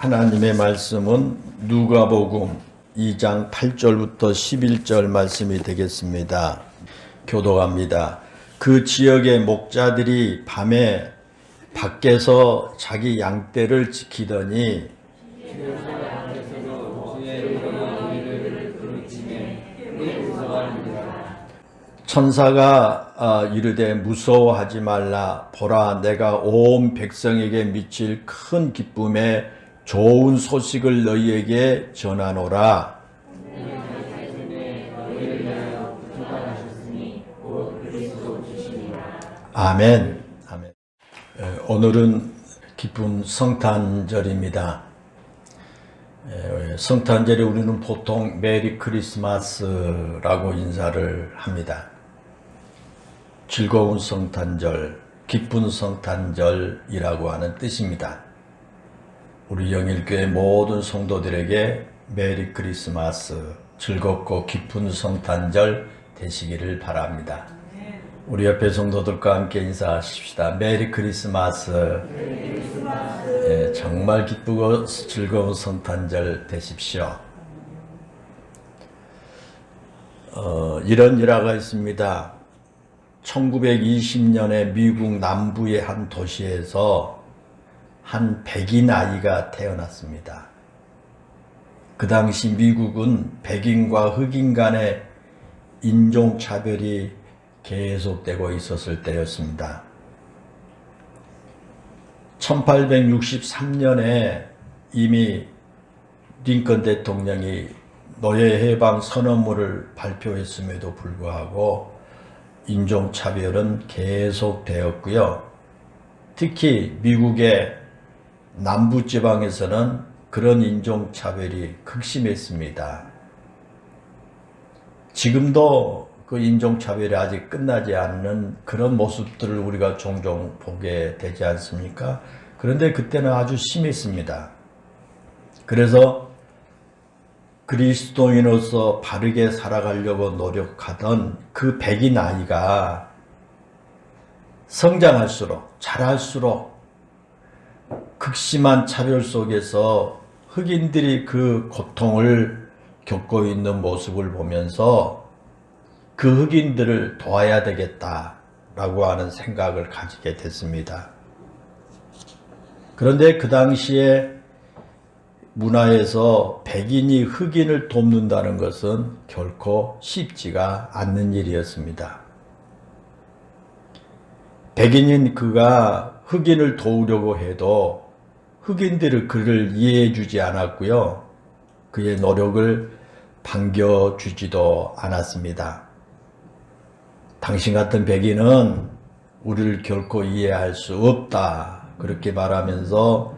하나님의 말씀은 누가복음 2장 8절부터 11절 말씀이 되겠습니다. 교독합니다. 그 지역의 목자들이 밤에 밖에서 자기 양떼를 지키더니 천사가 이르되 무서워하지 말라. 보라, 내가 온 백성에게 미칠 큰 기쁨에 좋은 소식을 너희에게 전하노라. 아멘. 아멘. 오늘은 기쁜 성탄절입니다. 성탄절에 우리는 보통 메리 크리스마스라고 인사를 합니다. 즐거운 성탄절, 기쁜 성탄절이라고 하는 뜻입니다. 우리 영일교회 모든 성도들에게 메리 크리스마스, 즐겁고 기쁜 성탄절 되시기를 바랍니다. 우리 옆에 성도들과 함께 인사하십시다. 메리 크리스마스. 정말 기쁘고 즐거운 성탄절 되십시오. 이런 일화가 있습니다. 1920년에 미국 남부의 한 도시에서 한 백인 아이가 태어났습니다. 그 당시 미국은 백인과 흑인 간의 인종차별이 계속되고 있었을 때였습니다. 1863년에 이미 링컨 대통령이 노예해방 선언문을 발표했음에도 불구하고 인종차별은 계속되었고요. 특히 미국의 남부지방에서는 그런 인종차별이 극심했습니다. 지금도 그 인종차별이 아직 끝나지 않는 그런 모습들을 우리가 종종 보게 되지 않습니까? 그런데 그때는 아주 심했습니다. 그래서 그리스도인으로서 바르게 살아가려고 노력하던 그 백인 아이가 성장할수록, 자랄수록 극심한 차별 속에서 흑인들이 그 고통을 겪고 있는 모습을 보면서 그 흑인들을 도와야 되겠다라고 하는 생각을 가지게 됐습니다. 그런데 그 당시에 문화에서 백인이 흑인을 돕는다는 것은 결코 쉽지가 않는 일이었습니다. 백인인 그가 흑인을 도우려고 해도 흑인들은 그를 이해해 주지 않았고요. 그의 노력을 반겨주지도 않았습니다. 당신 같은 백인은 우리를 결코 이해할 수 없다. 그렇게 말하면서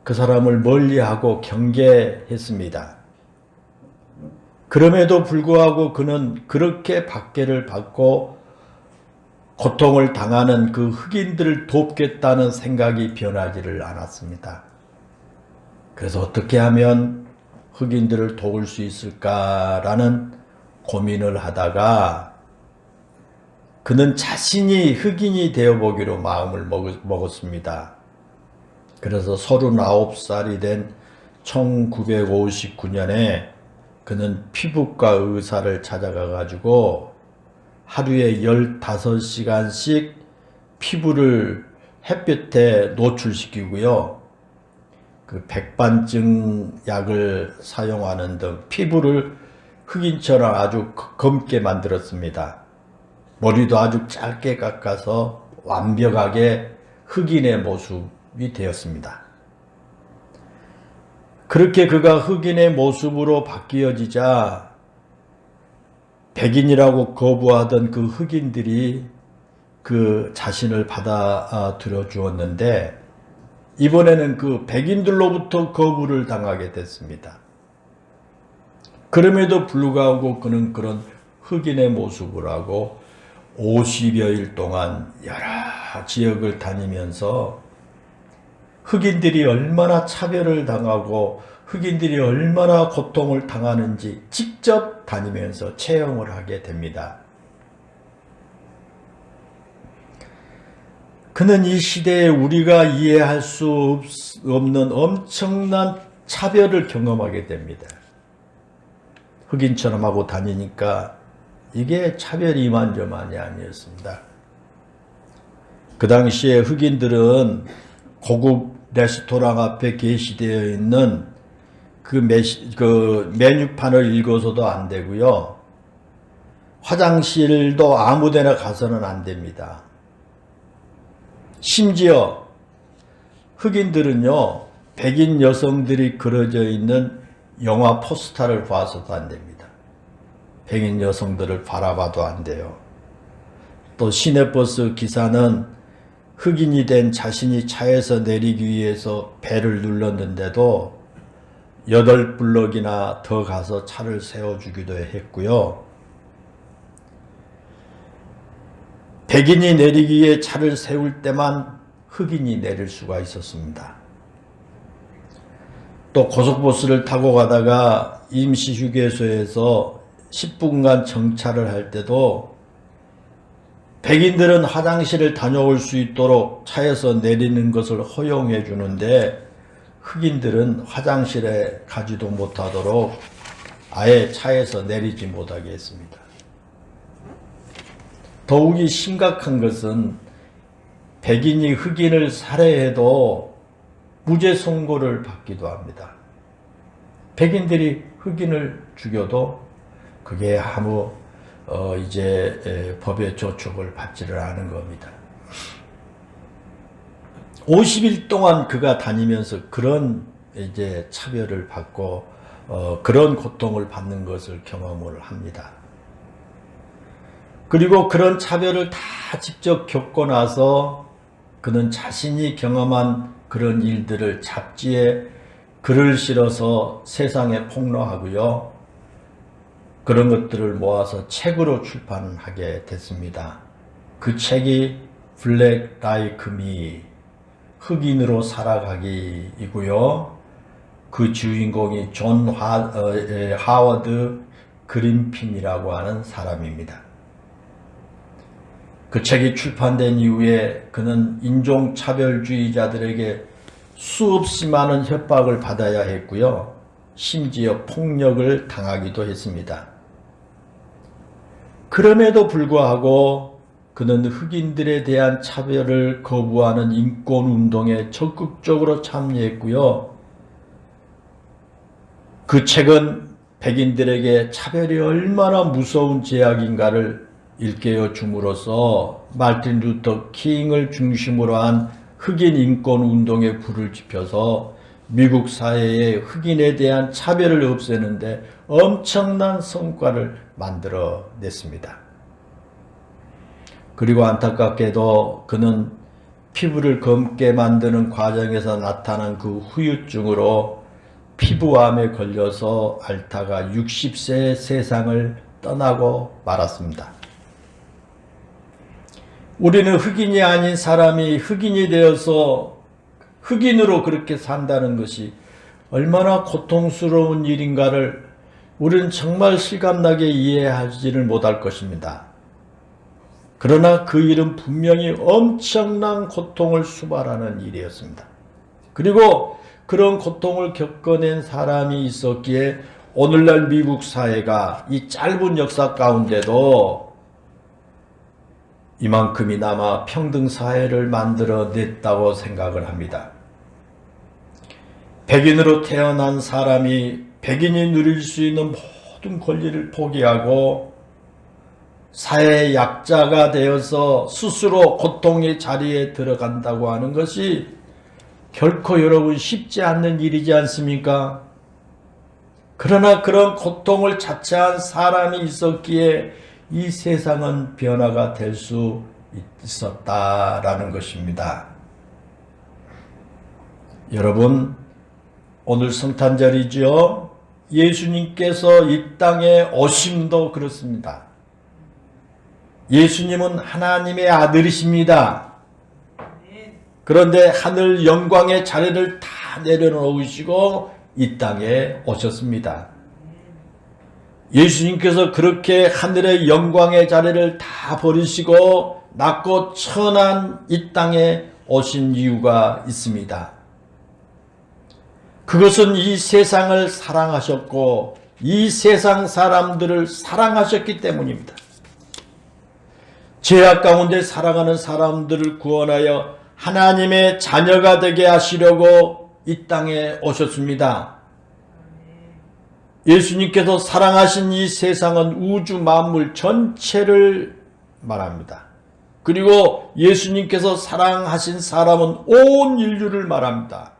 그 사람을 멀리하고 경계했습니다. 그럼에도 불구하고 그는 그렇게 박해를 받고 고통을 당하는 그 흑인들을 돕겠다는 생각이 변하지를 않았습니다. 그래서 어떻게 하면 흑인들을 도울 수 있을까라는 고민을 하다가 그는 자신이 흑인이 되어보기로 마음을 먹었습니다. 그래서 39살이 된 1959년에 그는 피부과 의사를 찾아가 가지고 하루에 15시간씩 피부를 햇볕에 노출시키고요. 그 백반증 약을 사용하는 등 피부를 흑인처럼 아주 검게 만들었습니다. 머리도 아주 짧게 깎아서 완벽하게 흑인의 모습이 되었습니다. 그렇게 그가 흑인의 모습으로 바뀌어지자 백인이라고 거부하던 그 흑인들이 그 자신을 받아들여 주었는데 이번에는 그 백인들로부터 거부를 당하게 됐습니다. 그럼에도 불구하고 그는 그런 흑인의 모습을 하고 50여일 동안 여러 지역을 다니면서 흑인들이 얼마나 차별을 당하고 흑인들이 얼마나 고통을 당하는지 직접 다니면서 체험을 하게 됩니다. 그는 이 시대에 우리가 이해할 수 없는 엄청난 차별을 경험하게 됩니다. 흑인처럼 하고 다니니까 이게 차별이 이만저만이 아니었습니다. 그 당시에 흑인들은 고급 레스토랑 앞에 게시되어 있는 그 메뉴판을 읽어서도 안 되고요. 화장실도 아무데나 가서는 안 됩니다. 심지어 흑인들은요, 백인 여성들이 그려져 있는 영화 포스터를 봐서도 안 됩니다. 백인 여성들을 바라봐도 안 돼요. 또 시내버스 기사는 흑인이 된 자신이 차에서 내리기 위해서 벨을 눌렀는데도 8블럭이나 더 가서 차를 세워주기도 했고요. 백인이 내리기 위해 차를 세울 때만 흑인이 내릴 수가 있었습니다. 또 고속버스를 타고 가다가 임시휴게소에서 10분간 정차를 할 때도 백인들은 화장실을 다녀올 수 있도록 차에서 내리는 것을 허용해 주는데 흑인들은 화장실에 가지도 못하도록 아예 차에서 내리지 못하게 했습니다. 더욱이 심각한 것은 백인이 흑인을 살해해도 무죄 선고를 받기도 합니다. 백인들이 흑인을 죽여도 그게 아무 법의 조촉을 받지를 않은 겁니다. 50일 동안 그가 다니면서 그런 차별을 받고 그런 고통을 받는 것을 경험을 합니다. 그리고 그런 차별을 다 직접 겪고 나서 그는 자신이 경험한 그런 일들을 잡지에 글을 실어서 세상에 폭로하고요. 그런 것들을 모아서 책으로 출판하게 됐습니다. 그 책이 Black Like Me, 흑인으로 살아가기이고요. 그 주인공이 존 하워드 그린핀이라고 하는 사람입니다. 그 책이 출판된 이후에 그는 인종차별주의자들에게 수없이 많은 협박을 받아야 했고요. 심지어 폭력을 당하기도 했습니다. 그럼에도 불구하고 그는 흑인들에 대한 차별을 거부하는 인권운동에 적극적으로 참여했고요. 그 책은 백인들에게 차별이 얼마나 무서운 죄악인가를 일깨워 줌으로써 마틴 루터 킹을 중심으로 한 흑인 인권 운동에 불을 지펴서 미국 사회의 흑인에 대한 차별을 없애는데 엄청난 성과를 만들어냈습니다. 그리고 안타깝게도 그는 피부를 검게 만드는 과정에서 나타난 그 후유증으로 피부암에 걸려서 앓다가 60세의 세상을 떠나고 말았습니다. 우리는 흑인이 아닌 사람이 흑인이 되어서 흑인으로 그렇게 산다는 것이 얼마나 고통스러운 일인가를 우리는 정말 실감나게 이해하지를 못할 것입니다. 그러나 그 일은 분명히 엄청난 고통을 수발하는 일이었습니다. 그리고 그런 고통을 겪어낸 사람이 있었기에 오늘날 미국 사회가 이 짧은 역사 가운데도 이만큼이나마 평등사회를 만들어냈다고 생각을 합니다. 백인으로 태어난 사람이 백인이 누릴 수 있는 모든 권리를 포기하고 사회의 약자가 되어서 스스로 고통의 자리에 들어간다고 하는 것이 결코 여러분 쉽지 않는 일이지 않습니까? 그러나 그런 고통을 자처한 사람이 있었기에 이 세상은 변화가 될 수 있었다라는 것입니다. 여러분, 오늘 성탄절이죠. 예수님께서 이 땅에 오심도 그렇습니다. 예수님은 하나님의 아들이십니다. 그런데 하늘 영광의 자리를 다 내려놓으시고 이 땅에 오셨습니다. 예수님께서 그렇게 하늘의 영광의 자리를 다 버리시고 낮고 천한 이 땅에 오신 이유가 있습니다. 그것은 이 세상을 사랑하셨고 이 세상 사람들을 사랑하셨기 때문입니다. 죄악 가운데 살아가는 사람들을 구원하여 하나님의 자녀가 되게 하시려고 이 땅에 오셨습니다. 예수님께서 사랑하신 이 세상은 우주 만물 전체를 말합니다. 그리고 예수님께서 사랑하신 사람은 온 인류를 말합니다.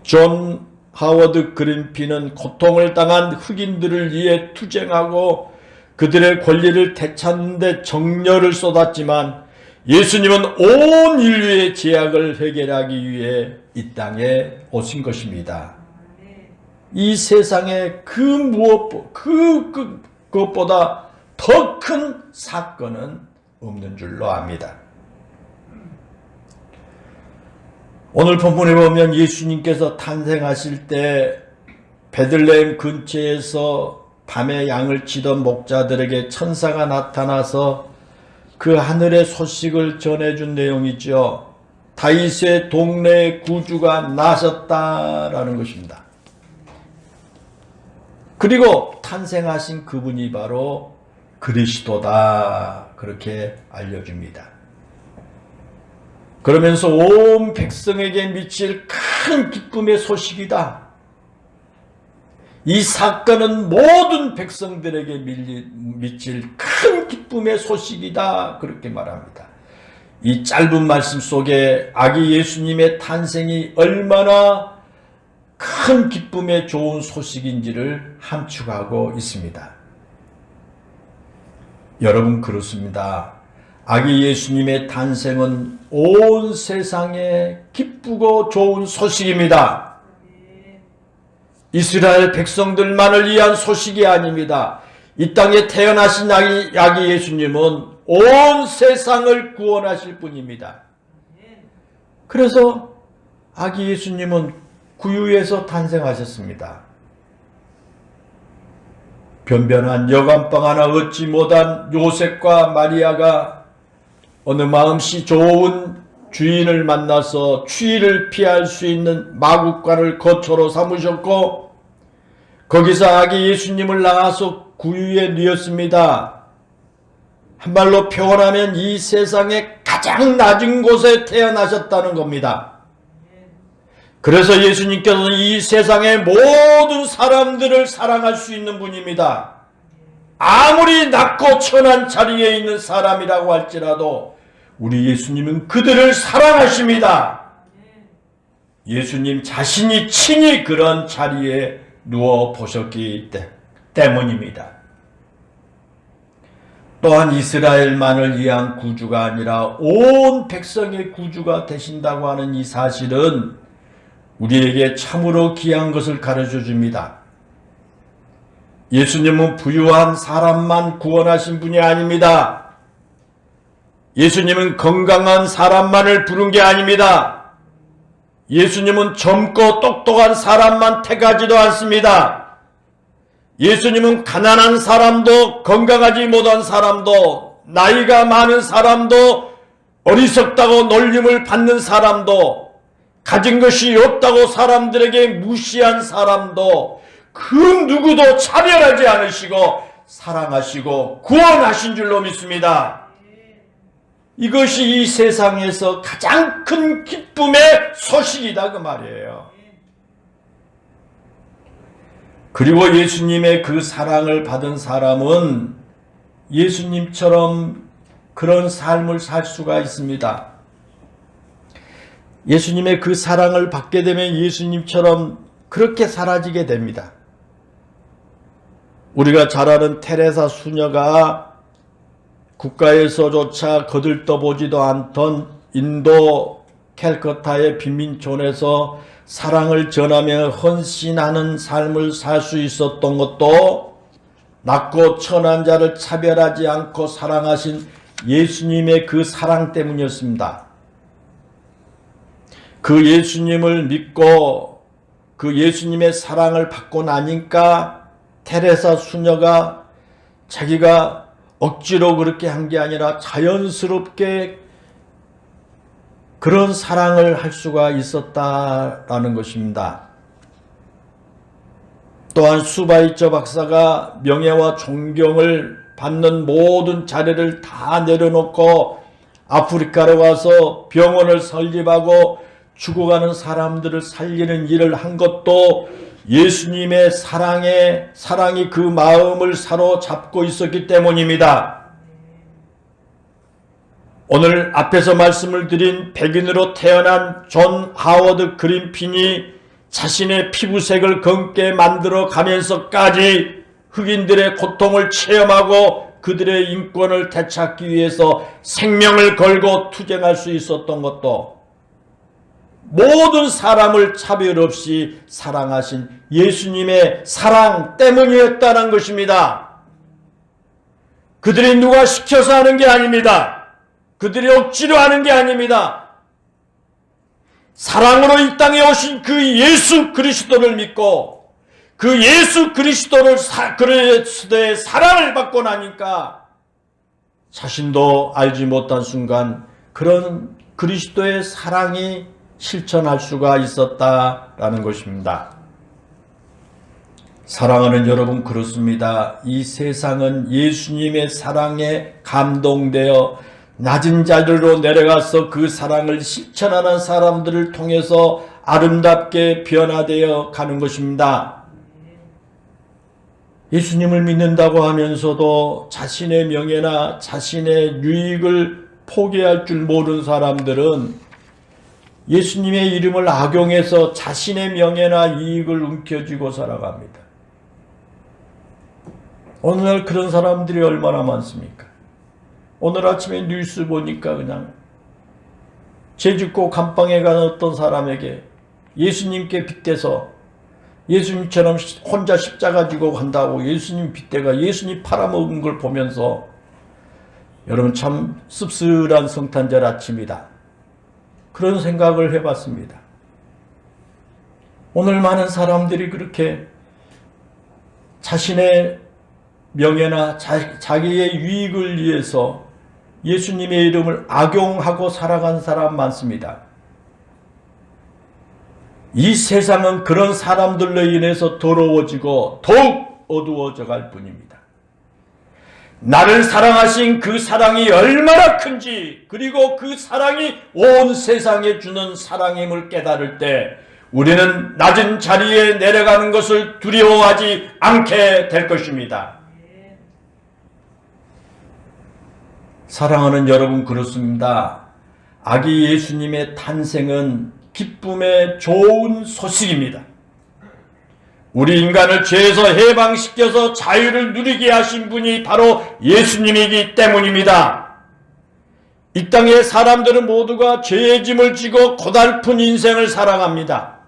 존 하워드 그린피는 고통을 당한 흑인들을 위해 투쟁하고 그들의 권리를 되찾는 데 정열을 쏟았지만 예수님은 온 인류의 죄악을 해결하기 위해 이 땅에 오신 것입니다. 이 세상에 그것보다 더 큰 사건은 없는 줄로 압니다. 오늘 본문에 보면 예수님께서 탄생하실 때 베들레헴 근처에서 밤에 양을 치던 목자들에게 천사가 나타나서 그 하늘의 소식을 전해준 내용이죠. 다윗의 동네에 구주가 나셨다라는 것입니다. 그리고 탄생하신 그분이 바로 그리스도다 그렇게 알려줍니다. 그러면서 온 백성에게 미칠 큰 기쁨의 소식이다. 이 사건은 모든 백성들에게 미칠 큰 기쁨의 소식이다 그렇게 말합니다. 이 짧은 말씀 속에 아기 예수님의 탄생이 얼마나 큰 기쁨의 좋은 소식인지를 함축하고 있습니다. 여러분 그렇습니다. 아기 예수님의 탄생은 온 세상에 기쁘고 좋은 소식입니다. 이스라엘 백성들만을 위한 소식이 아닙니다. 이 땅에 태어나신 아기 예수님은 온 세상을 구원하실 분입니다. 그래서 아기 예수님은 구유에서 탄생하셨습니다. 변변한 여간방 하나 얻지 못한 요셉과 마리아가 어느 마음씨 좋은 주인을 만나서 추위를 피할 수 있는 마구간을 거처로 삼으셨고 거기서 아기 예수님을 낳아서 구유에 뉘었습니다. 한말로 표현하면 이 세상의 가장 낮은 곳에 태어나셨다는 겁니다. 그래서 예수님께서는 이 세상의 모든 사람들을 사랑할 수 있는 분입니다. 아무리 낮고 천한 자리에 있는 사람이라고 할지라도 우리 예수님은 그들을 사랑하십니다. 예수님 자신이 친히 그런 자리에 누워 보셨기 때문입니다. 또한 이스라엘만을 위한 구주가 아니라 온 백성의 구주가 되신다고 하는 이 사실은 우리에게 참으로 귀한 것을 가르쳐 줍니다. 예수님은 부유한 사람만 구원하신 분이 아닙니다. 예수님은 건강한 사람만을 부른 게 아닙니다. 예수님은 젊고 똑똑한 사람만 택하지도 않습니다. 예수님은 가난한 사람도 건강하지 못한 사람도 나이가 많은 사람도 어리석다고 놀림을 받는 사람도 가진 것이 없다고 사람들에게 무시한 사람도 그 누구도 차별하지 않으시고 사랑하시고 구원하신 줄로 믿습니다. 이것이 이 세상에서 가장 큰 기쁨의 소식이다 그 말이에요. 그리고 예수님의 그 사랑을 받은 사람은 예수님처럼 그런 삶을 살 수가 있습니다. 예수님의 그 사랑을 받게 되면 예수님처럼 그렇게 사라지게 됩니다. 우리가 잘 아는 테레사 수녀가 국가에서조차 거들떠보지도 않던 인도 캘커타의 빈민촌에서 사랑을 전하며 헌신하는 삶을 살 수 있었던 것도 낮고 천한 자를 차별하지 않고 사랑하신 예수님의 그 사랑 때문이었습니다. 그 예수님을 믿고 그 예수님의 사랑을 받고 나니까 테레사 수녀가 자기가 억지로 그렇게 한 게 아니라 자연스럽게 그런 사랑을 할 수가 있었다라는 것입니다. 또한 수바이처 박사가 명예와 존경을 받는 모든 자리를 다 내려놓고 아프리카로 가서 병원을 설립하고 죽어가는 사람들을 살리는 일을 한 것도 예수님의 사랑이 그 마음을 사로잡고 있었기 때문입니다. 오늘 앞에서 말씀을 드린 백인으로 태어난 존 하워드 그린핀이 자신의 피부색을 검게 만들어 가면서까지 흑인들의 고통을 체험하고 그들의 인권을 되찾기 위해서 생명을 걸고 투쟁할 수 있었던 것도 모든 사람을 차별 없이 사랑하신 예수님의 사랑 때문이었다는 것입니다. 그들이 누가 시켜서 하는 게 아닙니다. 그들이 억지로 하는 게 아닙니다. 사랑으로 이 땅에 오신 그 예수 그리스도를 믿고 그 예수 그리스도의 사랑을 받고 나니까 자신도 알지 못한 순간 그런 그리스도의 사랑이 실천할 수가 있었다라는 것입니다. 사랑하는 여러분, 그렇습니다. 이 세상은 예수님의 사랑에 감동되어 낮은 자리로 내려가서 그 사랑을 실천하는 사람들을 통해서 아름답게 변화되어 가는 것입니다. 예수님을 믿는다고 하면서도 자신의 명예나 자신의 유익을 포기할 줄 모르는 사람들은 예수님의 이름을 악용해서 자신의 명예나 이익을 움켜쥐고 살아갑니다. 오늘날 그런 사람들이 얼마나 많습니까? 오늘 아침에 뉴스 보니까 그냥 제주고 감방에 간 어떤 사람에게 예수님께 빗대서 예수님처럼 혼자 십자가 지고 간다고 예수님 빗대가 예수님 팔아먹은 걸 보면서 여러분 참 씁쓸한 성탄절 아침이다. 그런 생각을 해봤습니다. 오늘 많은 사람들이 그렇게 자신의 명예나 자기의 유익을 위해서 예수님의 이름을 악용하고 살아간 사람 많습니다. 이 세상은 그런 사람들로 인해서 더러워지고 더욱 어두워져 갈 뿐입니다. 나를 사랑하신 그 사랑이 얼마나 큰지, 그리고 그 사랑이 온 세상에 주는 사랑임을 깨달을 때 우리는 낮은 자리에 내려가는 것을 두려워하지 않게 될 것입니다. 사랑하는 여러분, 그렇습니다. 아기 예수님의 탄생은 기쁨의 좋은 소식입니다. 우리 인간을 죄에서 해방시켜서 자유를 누리게 하신 분이 바로 예수님이기 때문입니다. 이 땅의 사람들은 모두가 죄의 짐을 지고 고달픈 인생을 살아갑니다.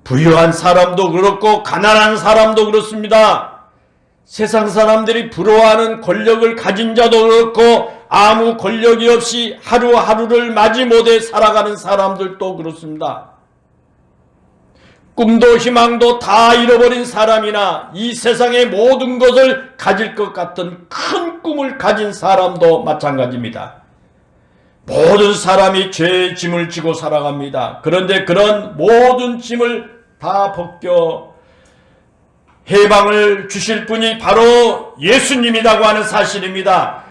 부유한 사람도 그렇고 가난한 사람도 그렇습니다. 세상 사람들이 부러워하는 권력을 가진 자도 그렇고 아무 권력이 없이 하루하루를 마지못해 살아가는 사람들도 그렇습니다. 꿈도 희망도 다 잃어버린 사람이나 이 세상의 모든 것을 가질 것 같은 큰 꿈을 가진 사람도 마찬가지입니다. 모든 사람이 죄의 짐을 지고 살아갑니다. 그런데 그런 모든 짐을 다 벗겨 해방을 주실 분이 바로 예수님이라고 하는 사실입니다.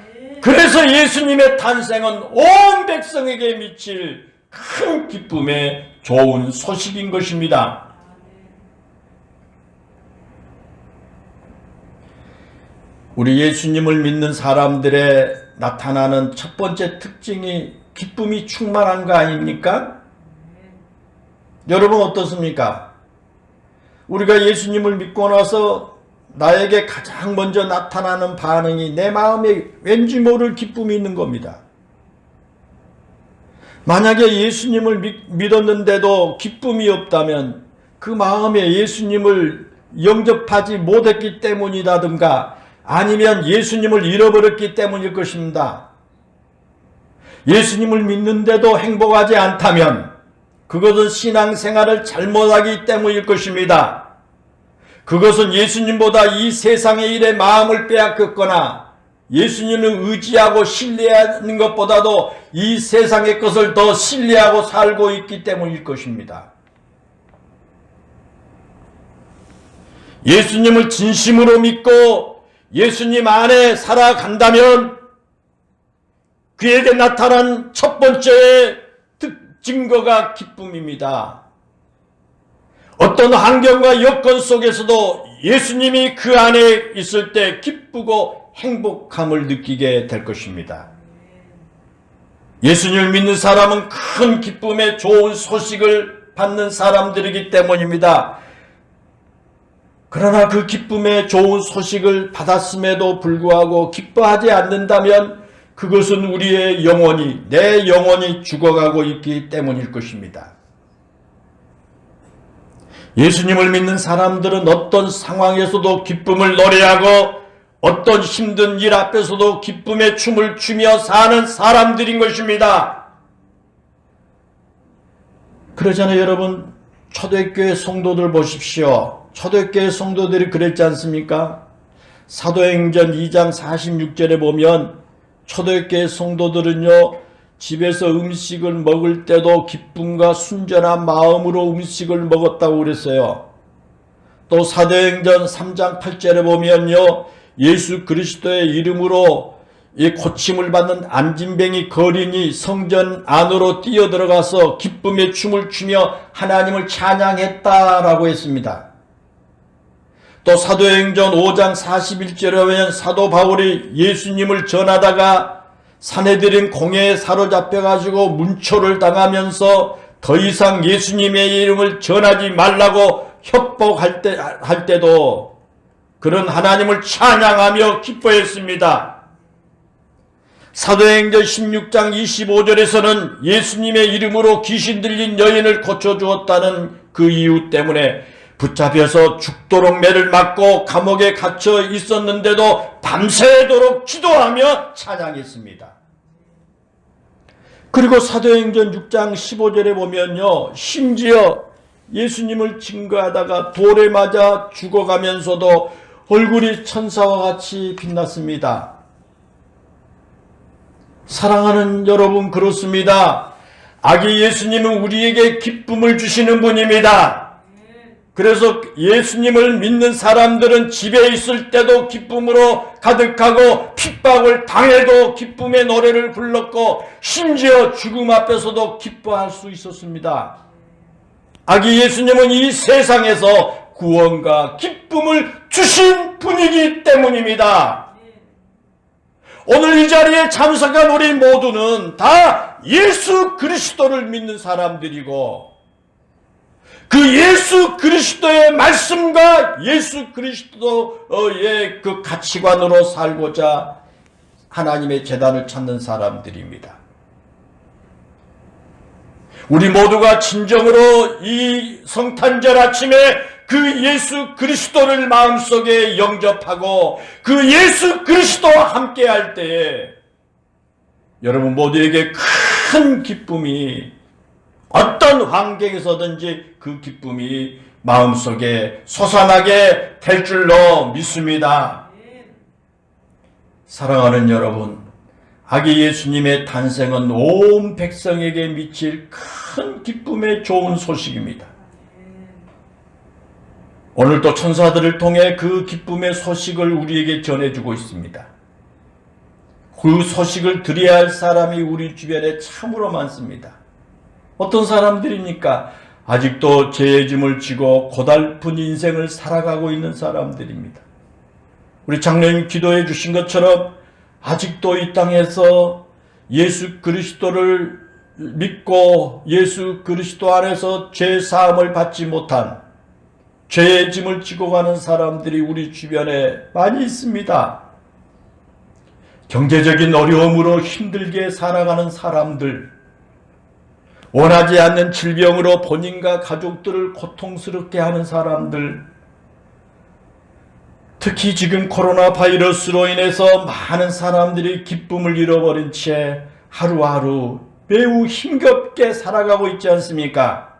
그래서 예수님의 탄생은 온 백성에게 미칠 큰 기쁨의 좋은 소식인 것입니다. 우리 예수님을 믿는 사람들의 나타나는 첫 번째 특징이 기쁨이 충만한 거 아닙니까? 여러분 어떻습니까? 우리가 예수님을 믿고 나서 나에게 가장 먼저 나타나는 반응이 내 마음에 왠지 모를 기쁨이 있는 겁니다. 만약에 예수님을 믿었는데도 기쁨이 없다면 그 마음에 예수님을 영접하지 못했기 때문이라든가 아니면 예수님을 잃어버렸기 때문일 것입니다. 예수님을 믿는데도 행복하지 않다면 그것은 신앙생활을 잘못하기 때문일 것입니다. 그것은 예수님보다 이 세상의 일에 마음을 빼앗겼거나 예수님을 의지하고 신뢰하는 것보다도 이 세상의 것을 더 신뢰하고 살고 있기 때문일 것입니다. 예수님을 진심으로 믿고 예수님 안에 살아간다면 그에게 나타난 첫 번째 증거가 기쁨입니다. 어떤 환경과 여건 속에서도 예수님이 그 안에 있을 때 기쁘고 행복함을 느끼게 될 것입니다. 예수님을 믿는 사람은 큰 기쁨의 좋은 소식을 받는 사람들이기 때문입니다. 그러나 그 기쁨의 좋은 소식을 받았음에도 불구하고 기뻐하지 않는다면 그것은 우리의 영혼이, 내 영혼이 죽어가고 있기 때문일 것입니다. 예수님을 믿는 사람들은 어떤 상황에서도 기쁨을 노래하고 어떤 힘든 일 앞에서도 기쁨의 춤을 추며 사는 사람들인 것입니다. 그러잖아요, 여러분. 초대교회 성도들 보십시오. 초대교회 성도들이 그랬지 않습니까? 사도행전 2장 46절에 보면 초대교회 성도들은요, 집에서 음식을 먹을 때도 기쁨과 순전한 마음으로 음식을 먹었다고 그랬어요. 또 사도행전 3장 8절에 보면요, 예수 그리스도의 이름으로 이 고침을 받는 안진뱅이 거린이 성전 안으로 뛰어들어가서 기쁨의 춤을 추며 하나님을 찬양했다라고 했습니다. 또 사도행전 5장 41절에 보면 사도 바울이 예수님을 전하다가 사내들인 공회에 사로잡혀가지고 문초를 당하면서 더 이상 예수님의 이름을 전하지 말라고 협박할 때도 그런 하나님을 찬양하며 기뻐했습니다. 사도행전 16장 25절에서는 예수님의 이름으로 귀신 들린 여인을 고쳐주었다는 그 이유 때문에 붙잡혀서 죽도록 매를 맞고 감옥에 갇혀 있었는데도 밤새도록 기도하며 찬양했습니다. 그리고 사도행전 6장 15절에 보면요, 심지어 예수님을 증거하다가 돌에 맞아 죽어가면서도 얼굴이 천사와 같이 빛났습니다. 사랑하는 여러분, 그렇습니다. 아기 예수님은 우리에게 기쁨을 주시는 분입니다. 그래서 예수님을 믿는 사람들은 집에 있을 때도 기쁨으로 가득하고 핍박을 당해도 기쁨의 노래를 불렀고 심지어 죽음 앞에서도 기뻐할 수 있었습니다. 아기 예수님은 이 세상에서 구원과 기쁨을 주신 분이기 때문입니다. 오늘 이 자리에 참석한 우리 모두는 다 예수 그리스도를 믿는 사람들이고 그 예수 그리스도의 말씀과 예수 그리스도의 그 가치관으로 살고자 하나님의 제단을 찾는 사람들입니다. 우리 모두가 진정으로 이 성탄절 아침에 그 예수 그리스도를 마음속에 영접하고 그 예수 그리스도와 함께할 때에 여러분 모두에게 큰 기쁨이 어떤 환경에서든지 그 기쁨이 마음속에 솟아나게 될 줄로 믿습니다. 사랑하는 여러분, 아기 예수님의 탄생은 온 백성에게 미칠 큰 기쁨의 좋은 소식입니다. 오늘도 천사들을 통해 그 기쁨의 소식을 우리에게 전해주고 있습니다. 그 소식을 들어야 할 사람이 우리 주변에 참으로 많습니다. 어떤 사람들입니까? 아직도 죄의 짐을 지고 고달픈 인생을 살아가고 있는 사람들입니다. 우리 장로님 기도해 주신 것처럼 아직도 이 땅에서 예수 그리스도를 믿고 예수 그리스도 안에서 죄 사함을 받지 못한 죄의 짐을 지고 가는 사람들이 우리 주변에 많이 있습니다. 경제적인 어려움으로 힘들게 살아가는 사람들, 원하지 않는 질병으로 본인과 가족들을 고통스럽게 하는 사람들, 특히 지금 코로나 바이러스로 인해서 많은 사람들이 기쁨을 잃어버린 채 하루하루 매우 힘겹게 살아가고 있지 않습니까?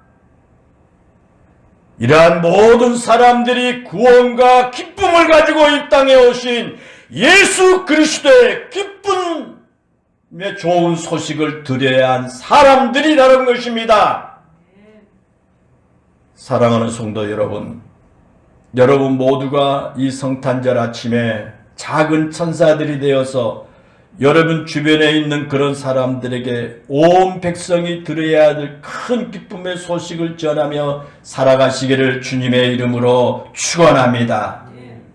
이러한 모든 사람들이 구원과 기쁨을 가지고 이 땅에 오신 예수 그리스도의 기쁨의 좋은 소식을 들어야 한 사람들이라는 것입니다. 사랑하는 성도 여러분, 여러분 모두가 이 성탄절 아침에 작은 천사들이 되어서 여러분 주변에 있는 그런 사람들에게 온 백성이 들어야 할 큰 기쁨의 소식을 전하며 살아가시기를 주님의 이름으로 축원합니다.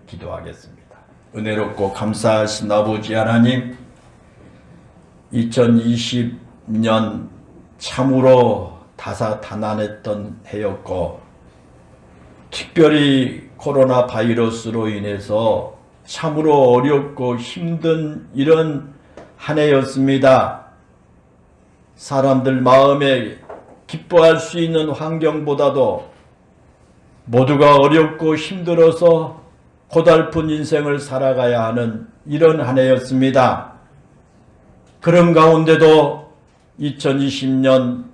기도하겠습니다. 은혜롭고 감사하신 아버지 하나님, 2020년 참으로 다사다난했던 해였고, 특별히 코로나 바이러스로 인해서 참으로 어렵고 힘든 이런 한 해였습니다. 사람들 마음에 기뻐할 수 있는 환경보다도 모두가 어렵고 힘들어서 고달픈 인생을 살아가야 하는 이런 한 해였습니다. 그런 가운데도 2020년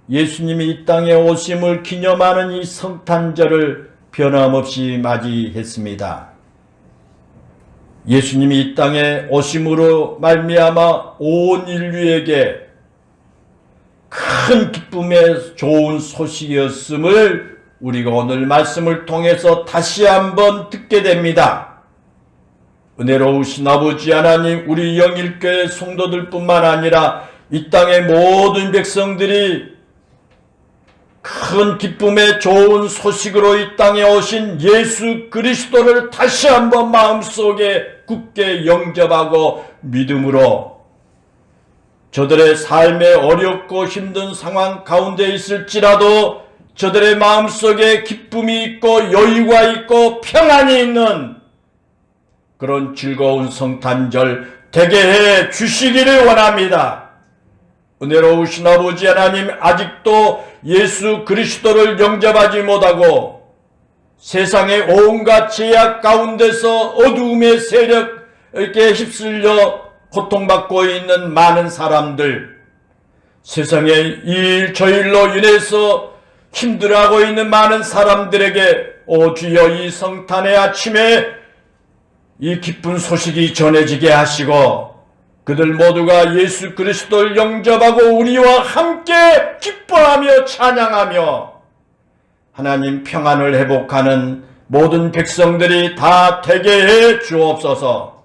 예수님이 이 땅에 오심을 기념하는 이 성탄절을 변함없이 맞이했습니다. 예수님이 이 땅에 오심으로 말미암아 온 인류에게 큰 기쁨의 좋은 소식이었음을 우리가 오늘 말씀을 통해서 다시 한번 듣게 됩니다. 은혜로우신 아버지 하나님, 우리 영일교회 성도들뿐만 아니라 이 땅의 모든 백성들이 큰 기쁨의 좋은 소식으로 이 땅에 오신 예수 그리스도를 다시 한번 마음속에 굳게 영접하고 믿음으로 저들의 삶에 어렵고 힘든 상황 가운데 있을지라도 저들의 마음속에 기쁨이 있고 여유가 있고 평안이 있는 그런 즐거운 성탄절 되게 해 주시기를 원합니다. 은혜로우신 아버지 하나님, 아직도 예수 그리스도를 영접하지 못하고 세상의 온갖 제약 가운데서 어두움의 세력에게 휩쓸려 고통받고 있는 많은 사람들, 세상의 일 저일로 인해서 힘들어하고 있는 많은 사람들에게 오 주여, 이 성탄의 아침에 이 기쁜 소식이 전해지게 하시고 그들 모두가 예수 그리스도를 영접하고 우리와 함께 기뻐하며 찬양하며 하나님 평안을 회복하는 모든 백성들이 다 되게 해 주옵소서.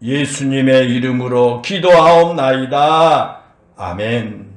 예수님의 이름으로 기도하옵나이다. 아멘.